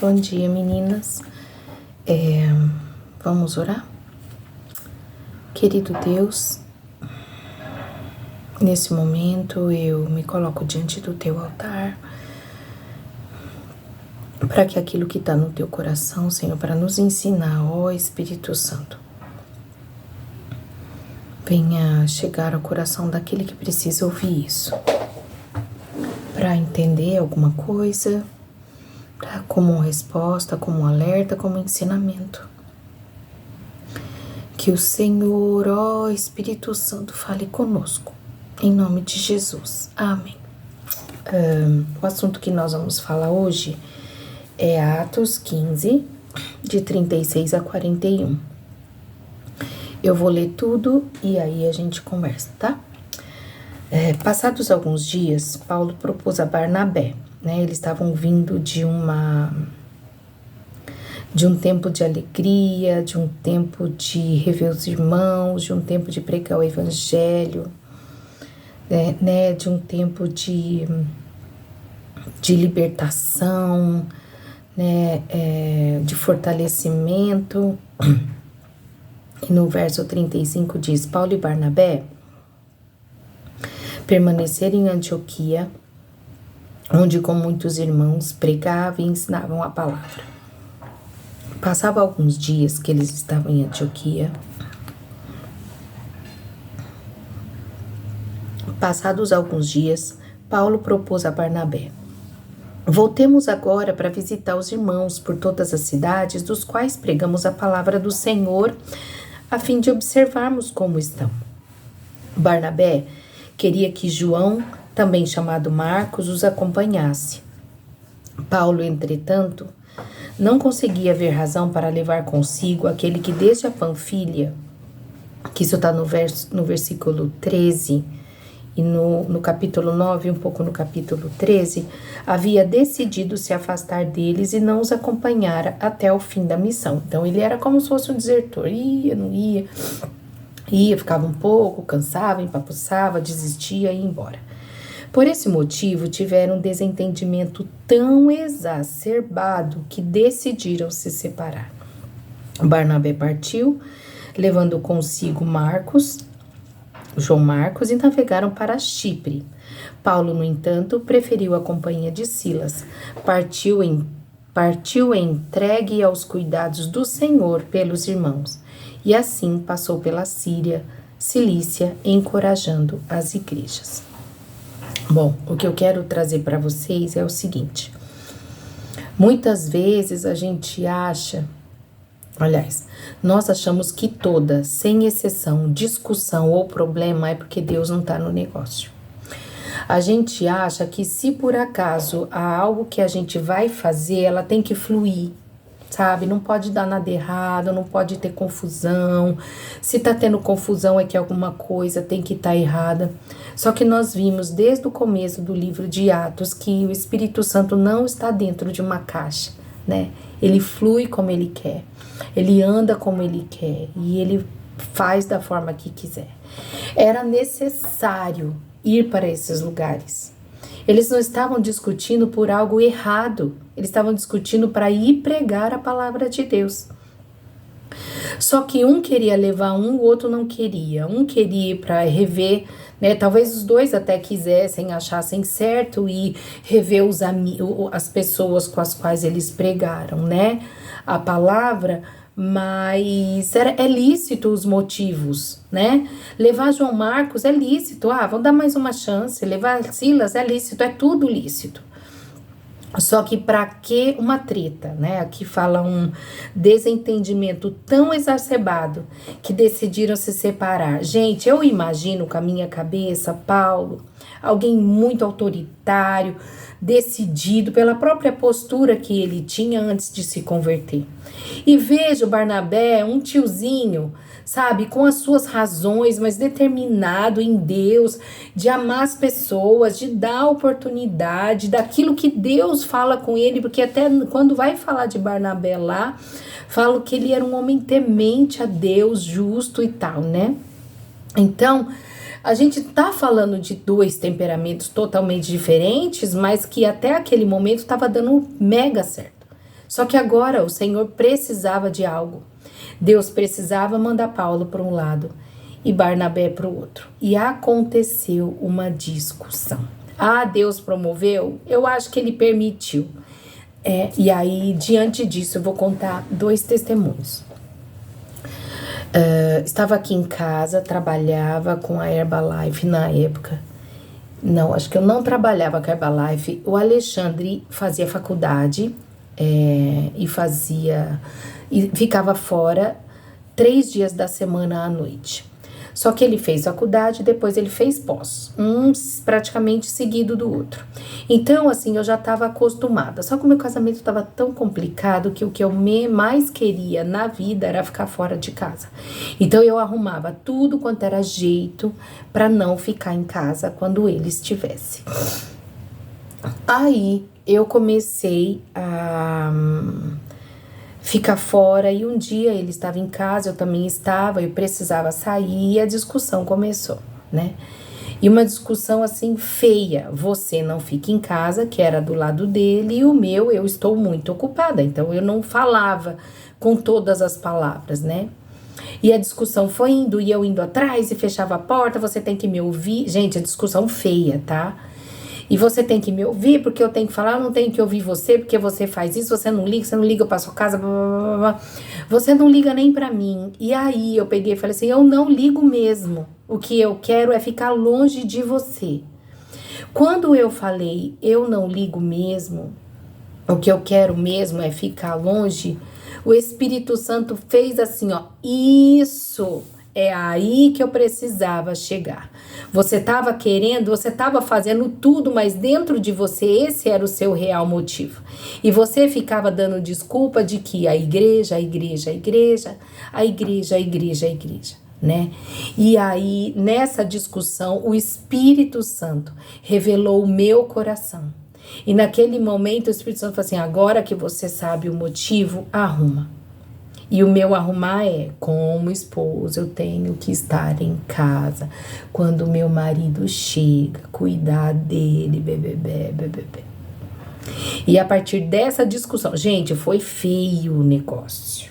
Bom dia, meninas. Vamos orar? Querido Deus, nesse momento eu me coloco diante do teu altar para que aquilo que está no teu coração, Senhor, para nos ensinar, ó Espírito Santo, venha chegar ao coração daquele que precisa ouvir isso, para entender alguma coisa, como resposta, como alerta, como ensinamento. Que o Senhor, ó Espírito Santo, fale conosco, em nome de Jesus. Amém. O assunto que nós vamos falar hoje é Atos 15, de 36 a 41. Eu vou ler tudo e aí a gente conversa, tá? Passados alguns dias, Paulo propôs a Barnabé, né? Eles estavam vindo de um tempo de alegria, de um tempo de rever os irmãos, de um tempo de pregar o evangelho, né? De um tempo de libertação, né? De fortalecimento. E no verso 35 diz: Paulo e Barnabé permaneceram em Antioquia, onde com muitos irmãos pregavam e ensinavam a palavra. Passava alguns dias que eles estavam em Antioquia. Passados alguns dias, Paulo propôs a Barnabé: voltemos agora para visitar os irmãos por todas as cidades dos quais pregamos a palavra do Senhor, a fim de observarmos como estão. Barnabé queria que João, também chamado Marcos, os acompanhasse. Paulo, entretanto, não conseguia ver razão para levar consigo aquele que desde a Panfilha, que isso está no versículo 13, e no capítulo 9, um pouco no capítulo 13, havia decidido se afastar deles e não os acompanhar até o fim da missão. Então ele era como se fosse um desertor, não ia, ficava um pouco, cansava, empapuçava, desistia e ia embora. Por esse motivo, tiveram um desentendimento tão exacerbado que decidiram se separar. Barnabé partiu, levando consigo João Marcos, e navegaram para Chipre. Paulo, no entanto, preferiu a companhia de Silas. Partiu entregue aos cuidados do Senhor pelos irmãos, e assim passou pela Síria, Cilícia, encorajando as igrejas. Bom, o que eu quero trazer para vocês é o seguinte: muitas vezes a gente acha, nós achamos que toda, sem exceção, discussão ou problema é porque Deus não está no negócio. A gente acha que se por acaso há algo que a gente vai fazer, ela tem que fluir, sabe? Não pode dar nada errado, não pode ter confusão. Se tá tendo confusão é que alguma coisa tem que estar errada. Só que nós vimos desde o começo do livro de Atos que o Espírito Santo não está dentro de uma caixa, né? Ele flui como ele quer, ele anda como ele quer e ele faz da forma que quiser. Era necessário ir para esses lugares. Eles não estavam discutindo por algo errado, eles estavam discutindo para ir pregar a palavra de Deus. Só que um queria levar o outro não queria. Um queria ir para rever, né? Talvez os dois até quisessem, achassem certo e rever as pessoas com as quais eles pregaram, né? A palavra, mas é lícito os motivos, né? Levar João Marcos é lícito, vamos dar mais uma chance. Levar Silas é lícito, é tudo lícito. Só que para que uma treta, né? Aqui fala um desentendimento tão exacerbado que decidiram se separar. Gente, eu imagino com a minha cabeça, Paulo, alguém muito autoritário, decidido pela própria postura que ele tinha antes de se converter. E vejo Barnabé, um tiozinho, sabe, com as suas razões, mas determinado em Deus, de amar as pessoas, de dar oportunidade, daquilo que Deus fala com ele, porque até quando vai falar de Barnabé lá, fala que ele era um homem temente a Deus, justo e tal, né? Então, a gente tá falando de dois temperamentos totalmente diferentes, mas que até aquele momento estava dando mega certo. Só que agora o Senhor precisava de algo. Deus precisava mandar Paulo para um lado e Barnabé para o outro. E aconteceu uma discussão. Deus promoveu? Eu acho que ele permitiu. E aí, diante disso, eu vou contar 2 testemunhos. Estava aqui em casa, trabalhava com a Herbalife na época. Não, acho que eu não trabalhava com a Herbalife. O Alexandre fazia faculdade e ficava fora 3 dias da semana à noite. Só que ele fez faculdade e depois ele fez pós, praticamente seguido do outro. Então, assim, eu já estava acostumada. Só que o meu casamento estava tão complicado que o que eu mais queria na vida era ficar fora de casa. Então, eu arrumava tudo quanto era jeito para não ficar em casa quando ele estivesse. Aí, eu comecei a ficar fora e um dia ele estava em casa, eu também estava, eu precisava sair e a discussão começou, né? E uma discussão assim feia, você não fica em casa, que era do lado dele, e o meu, eu estou muito ocupada, então eu não falava com todas as palavras, né? E a discussão foi indo, e eu indo atrás e fechava a porta, você tem que me ouvir. Gente, a discussão feia, tá? E você tem que me ouvir, porque eu tenho que falar, eu não tenho que ouvir você, porque você faz isso, você não liga, eu passo casa, blá, blá, blá, blá. Você não liga nem pra mim. E aí eu peguei e falei assim, eu não ligo mesmo. O que eu quero é ficar longe de você. Quando eu falei, eu não ligo mesmo, o que eu quero mesmo é ficar longe, o Espírito Santo fez assim, ó, isso é aí que eu precisava chegar. Você estava querendo, você estava fazendo tudo, mas dentro de você esse era o seu real motivo. E você ficava dando desculpa de que a igreja, né? E aí, nessa discussão, o Espírito Santo revelou o meu coração. E naquele momento, o Espírito Santo falou assim, agora que você sabe o motivo, arruma. E o meu arrumar é, como esposa, eu tenho que estar em casa. Quando o meu marido chega, cuidar dele, bebê. E a partir dessa discussão, gente, foi feio o negócio.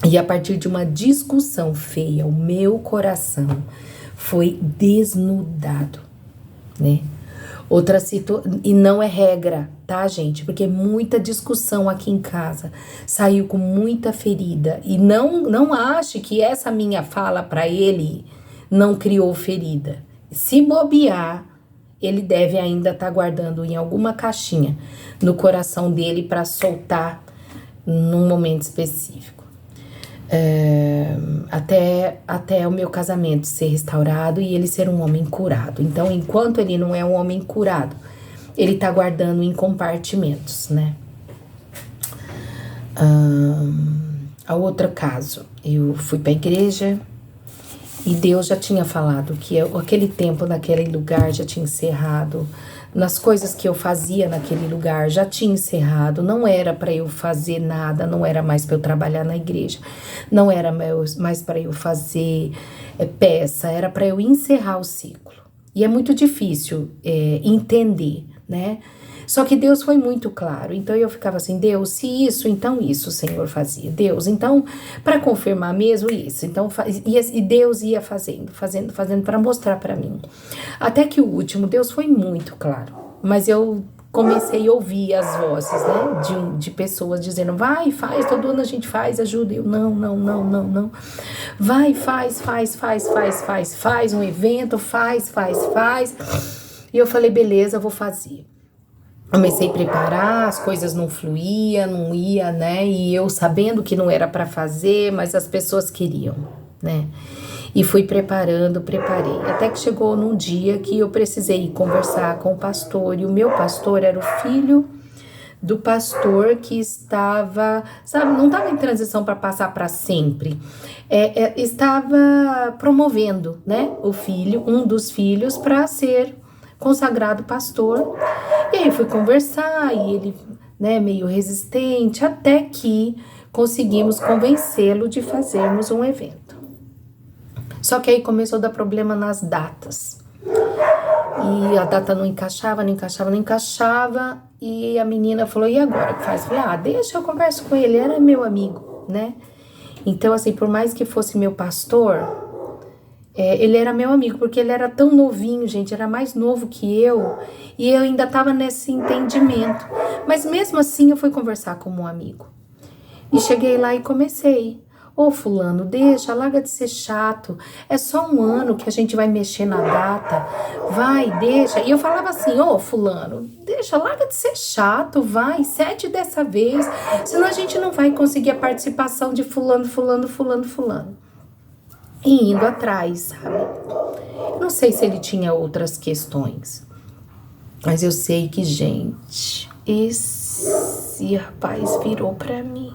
E a partir de uma discussão feia, o meu coração foi desnudado, né? Outra situação, e não é regra, tá, gente? Porque muita discussão aqui em casa saiu com muita ferida. E não ache que essa minha fala para ele não criou ferida. Se bobear, ele deve ainda estar guardando em alguma caixinha no coração dele para soltar num momento específico. Até o meu casamento ser restaurado e ele ser um homem curado. Então, enquanto ele não é um homem curado, ele tá guardando em compartimentos, né? A outro caso, eu fui pra igreja e Deus já tinha falado que aquele tempo naquele lugar já tinha encerrado. Nas coisas que eu fazia naquele lugar já tinha encerrado, não era para eu fazer nada, não era mais para eu trabalhar na igreja, não era mais para eu fazer peça, era para eu encerrar o ciclo. E é muito difícil entender, né? Só que Deus foi muito claro, então eu ficava assim, Deus, se isso, então isso o Senhor fazia. Deus, então, para confirmar mesmo isso, então, e Deus ia fazendo para mostrar para mim. Até que o último, Deus foi muito claro, mas eu comecei a ouvir as vozes, né, de pessoas dizendo, vai, faz, todo ano a gente faz, ajuda. Eu, não. Vai, faz um evento, faz. E eu falei, beleza, eu vou fazer. Comecei a preparar, as coisas não ia, né? E eu sabendo que não era para fazer, mas as pessoas queriam, né? E fui preparei. Até que chegou num dia que eu precisei conversar com o pastor. E o meu pastor era o filho do pastor que estava, sabe, não estava em transição para passar para sempre. Estava promovendo, né? Um dos filhos para ser consagrado pastor. E aí fui conversar e ele, né, meio resistente, até que conseguimos convencê-lo de fazermos um evento. Só que aí começou a dar problema nas datas. E a data não encaixava, não encaixava, não encaixava. E a menina falou, e agora o que faz? Eu falei, deixa, eu converso com ele, era meu amigo, né? Então, assim, por mais que fosse meu pastor, ele era meu amigo, porque ele era tão novinho, gente, era mais novo que eu, e eu ainda tava nesse entendimento. Mas mesmo assim, eu fui conversar com um amigo. E cheguei lá e comecei. Ô fulano, deixa, larga de ser chato. É só um ano que a gente vai mexer na data. Vai, deixa. E eu falava assim, ô fulano, deixa, larga de ser chato, vai, cede dessa vez. Senão a gente não vai conseguir a participação de fulano, fulano, fulano, fulano. E indo atrás, sabe? Eu não sei se ele tinha outras questões. Mas eu sei que, gente, esse rapaz virou pra mim.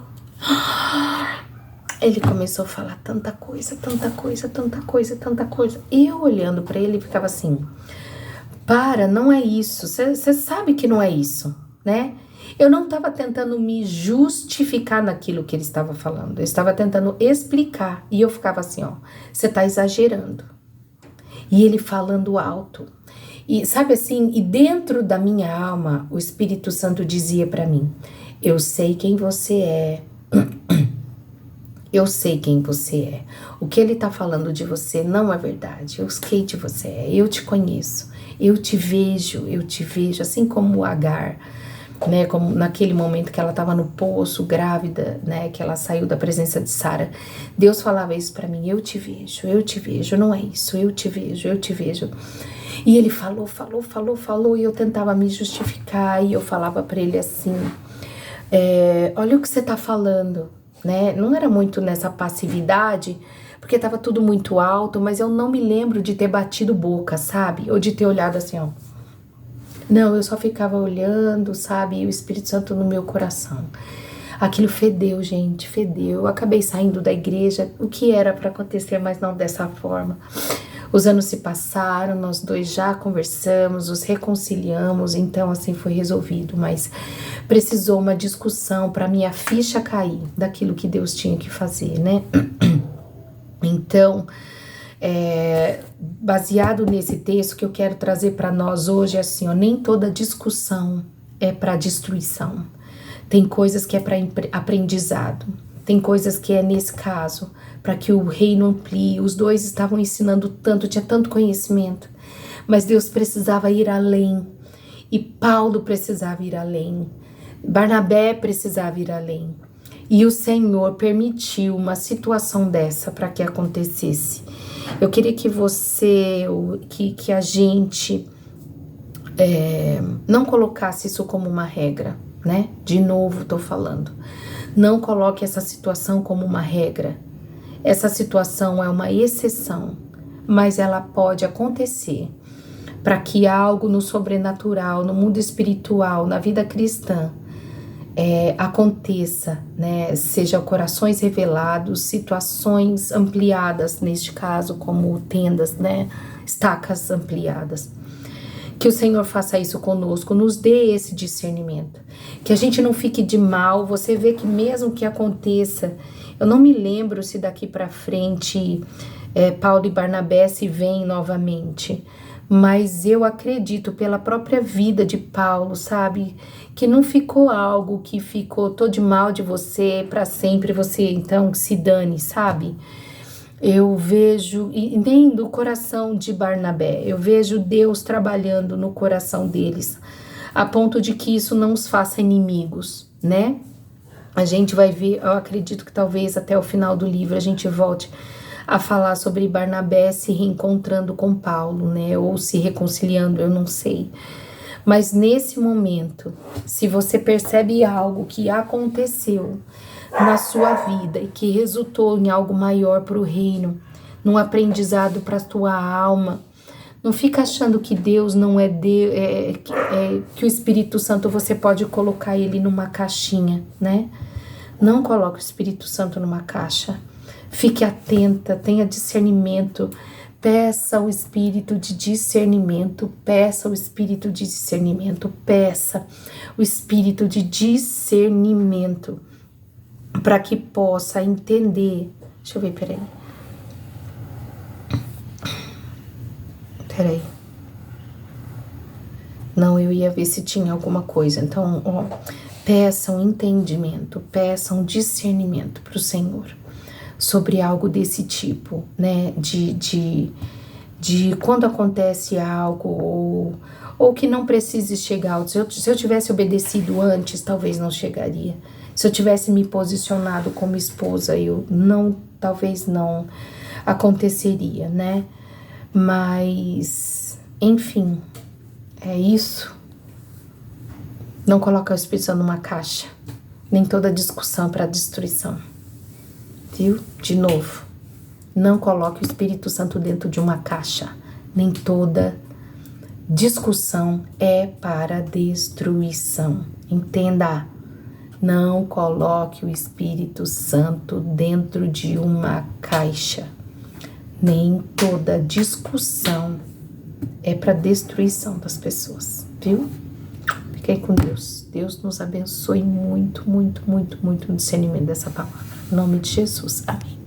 Ele começou a falar tanta coisa, tanta coisa, tanta coisa, tanta coisa. E eu olhando pra ele, ficava assim, para, não é isso. Você sabe que não é isso, né? Eu não estava tentando me justificar naquilo que ele estava falando. Eu estava tentando explicar. E eu ficava assim, ó, você tá exagerando. E ele falando alto. E sabe assim, e dentro da minha alma, o Espírito Santo dizia pra mim, eu sei quem você é. Eu sei quem você é. O que ele tá falando de você não é verdade. Eu sei de você é. Eu te conheço. Eu te vejo, assim como Agar, né? Como naquele momento que ela estava no poço, grávida, né? Que ela saiu da presença de Sara. Deus falava isso para mim. Eu te vejo. Não é isso. Eu te vejo. E ele falou. E eu tentava me justificar. E eu falava para ele assim: olha o que você tá falando. Né? Não era muito nessa passividade, porque tava tudo muito alto, mas eu não me lembro de ter batido boca, sabe? Ou de ter olhado assim, ó. Não, eu só ficava olhando, sabe? E o Espírito Santo no meu coração. Aquilo fedeu, gente, fedeu. Eu acabei saindo da igreja, o que era para acontecer, mas não dessa forma. Os anos se passaram, nós dois já conversamos, nos reconciliamos, então assim foi resolvido, mas precisou uma discussão para minha ficha cair daquilo que Deus tinha que fazer, né? Então, baseado nesse texto que eu quero trazer para nós hoje, é assim, ó, nem toda discussão é para destruição. Tem coisas que é para aprendizado. Tem coisas que é nesse caso, para que o reino amplie. Os dois estavam ensinando tanto, tinha tanto conhecimento. Mas Deus precisava ir além. E Paulo precisava ir além. Barnabé precisava ir além. E o Senhor permitiu uma situação dessa para que acontecesse. Eu queria que você, que a gente não colocasse isso como uma regra, né? De novo tô falando. Não coloque essa situação como uma regra. Essa situação é uma exceção, mas ela pode acontecer para que algo no sobrenatural, no mundo espiritual, na vida cristã, aconteça, né? Seja corações revelados, situações ampliadas, neste caso, como tendas, né? Estacas ampliadas. Que o Senhor faça isso conosco, nos dê esse discernimento. Que a gente não fique de mal. Você vê que mesmo que aconteça, eu não me lembro se daqui para frente Paulo e Barnabé se veem novamente. Mas eu acredito pela própria vida de Paulo, sabe? Que não ficou algo que ficou tô de mal de você para sempre, você então se dane, sabe? Eu vejo, e nem do coração de Barnabé, eu vejo Deus trabalhando no coração deles, a ponto de que isso não os faça inimigos, né? A gente vai ver, eu acredito que talvez até o final do livro a gente volte a falar sobre Barnabé se reencontrando com Paulo, né? Ou se reconciliando, eu não sei. Mas nesse momento, se você percebe algo que aconteceu na sua vida e que resultou em algo maior para o reino, num aprendizado para a tua alma, não fica achando que Deus não é Deus, que o Espírito Santo você pode colocar ele numa caixinha, né? Não coloque o Espírito Santo numa caixa. Fique atenta, tenha discernimento. Peça o espírito de discernimento, peça o espírito de discernimento, peça o espírito de discernimento para que possa entender. Deixa eu ver, peraí. Não, eu ia ver se tinha alguma coisa. Então, ó, peçam entendimento, peçam discernimento para o Senhor sobre algo desse tipo, né? De quando acontece algo ou que não precise chegar. Se eu tivesse obedecido antes, talvez não chegaria. Se eu tivesse me posicionado como esposa, talvez não aconteceria, né? Mas, enfim, é isso. Não coloca o Espírito Santo numa caixa. Nem toda discussão é para destruição. Viu? De novo. Não coloque o Espírito Santo dentro de uma caixa. Nem toda discussão é para destruição. Entenda. Não coloque o Espírito Santo dentro de uma caixa. Nem toda discussão é para destruição das pessoas, viu? Fiquei com Deus. Deus nos abençoe muito, muito, muito, muito no discernimento dessa palavra. Em nome de Jesus. Amém.